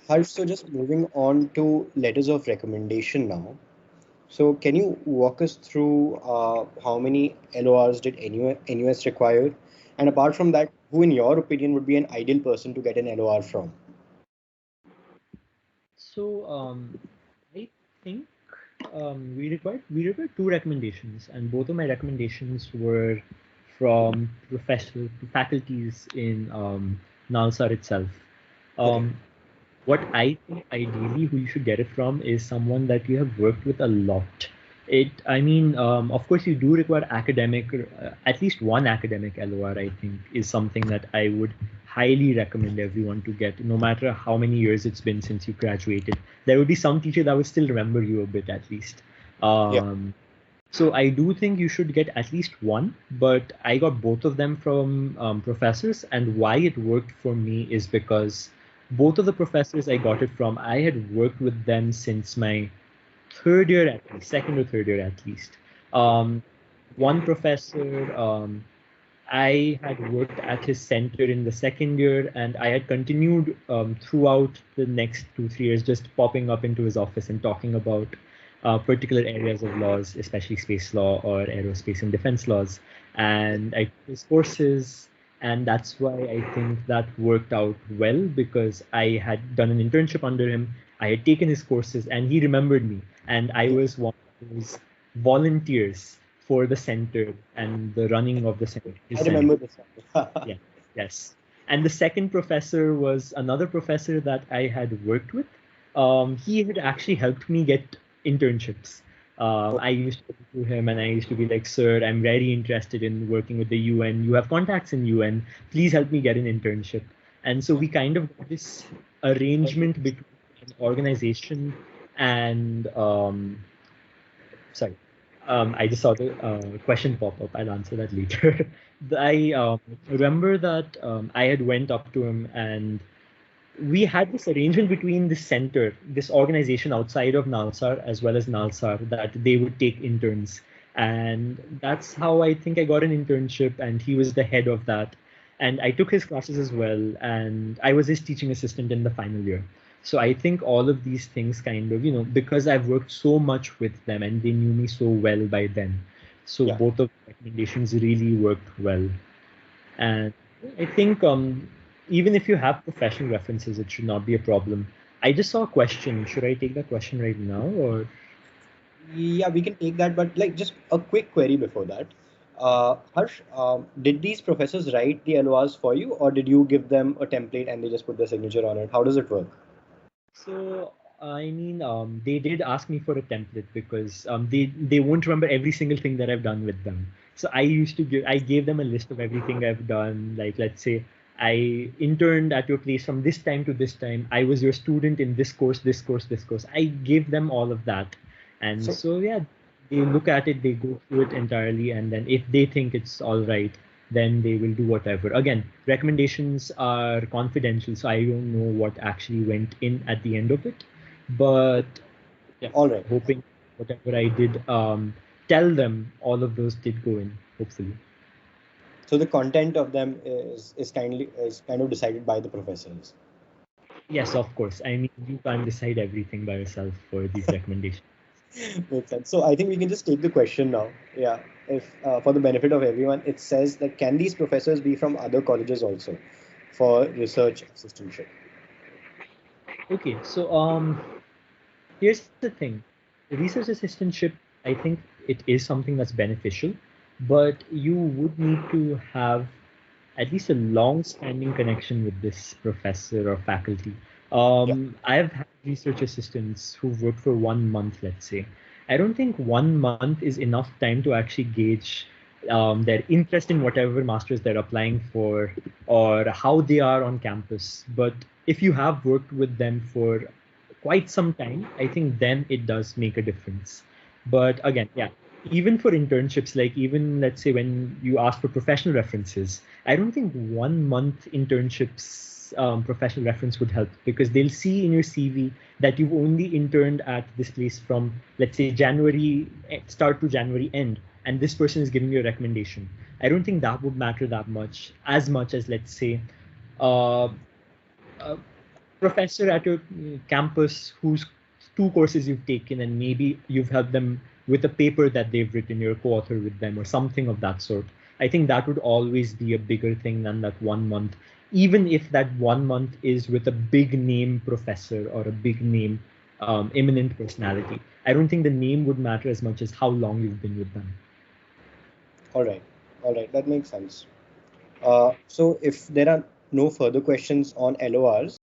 Harsh, so just moving on to letters of recommendation now. So can you walk us through how many LORs did NUS require? And apart from that, who in your opinion would be an ideal person to get an LOR from? So I think we required two recommendations, and both of my recommendations were from professional faculties in NALSAR itself. Okay. Um, what I think ideally who you should get it from is someone that you have worked with a lot. Of course, you do require at least one academic LOR, I think, is something that I would highly recommend everyone to get, no matter how many years it's been since you graduated. There would be some teacher that would still remember you a bit at least. Yeah. So I do think you should get at least one, but I got both of them from professors, and why it worked for me is because both of the professors I got it from, I had worked with them since my third year at least, second or third year at least. Um, One professor, I had worked at his center in the second year, and I had continued throughout the next 2, 3 years, just popping up into his office and talking about particular areas of laws, especially space law or aerospace and defense laws. And I took his courses, and that's why I think that worked out well because I had done an internship under him. I had taken his courses, and he remembered me, and I Yeah. was one of those volunteers for the center and the running of the center, his I center. remember this one. Yeah, yes. And the second professor was another professor that I had worked with. He had actually helped me get internships. I used to go to him and I used to be like, "Sir, I'm very interested in working with the UN. You have contacts in UN. Please help me get an internship." And so we kind of got this arrangement between an organization and sorry. I just saw the question pop up. I'll answer that later. I remember that I had went up to him and we had this arrangement between the center, this organization outside of NALSAR as well as NALSAR, that they would take interns. And that's how I think I got an internship, and he was the head of that. And I took his classes as well, and I was his teaching assistant in the final year. So I think all of these things kind of, because I've worked so much with them and they knew me so well by then. So Yeah. both of the recommendations really worked well. And I think even if you have professional references, it should not be a problem. I just saw a question. Should I take that question right now or? Yeah, we can take that, but like just a quick query before that. Harsh, did these professors write the LORs for you, or did you give them a template and they just put their signature on it? How does it work? So they did ask me for a template because they won't remember every single thing that I've done with them. So I gave them a list of everything I've done. Like let's say I interned at your place from this time to this time. I was your student in this course, this course, this course. I gave them all of that, and So, so yeah, they look at it, they go through it entirely, and then if they think it's all right, then they will do whatever. Again, recommendations are confidential, so I don't know what actually went in at the end of it. But yeah, all right. hoping whatever I did tell them, all of those did go in, hopefully. So the content of them is kind of decided by the professors. Yes, of course. I mean, you can't decide everything by yourself for these recommendations. Makes sense. So I think we can just take the question now. Yeah. If for the benefit of everyone, it says that can these professors be from other colleges also for research assistantship? Okay, so here's the thing. Research assistantship, I think it is something that's beneficial, but you would need to have at least a long-standing connection with this professor or faculty. Yeah. I've had research assistants who've worked for 1 month, let's say. I don't think 1 month is enough time to actually gauge their interest in whatever masters they're applying for or how they are on campus. But if you have worked with them for quite some time, I think then it does make a difference. But again, yeah, even for internships, like even let's say when you ask for professional references, I don't think 1 month internships professional reference would help because they'll see in your CV that you've only interned at this place from, let's say, January start to January end, and this person is giving you a recommendation. I don't think that would matter that much, as much as let's say, uh, uh, professor at your campus whose two courses you've taken, and maybe you've helped them with a paper that they've written, you're co-author with them or something of that sort. I think that would always be a bigger thing than that 1 month, even if that 1 month is with a big name professor or a big name eminent personality. I don't think the name would matter as much as how long you've been with them. All right, that makes sense. So if there are no further questions on LORs,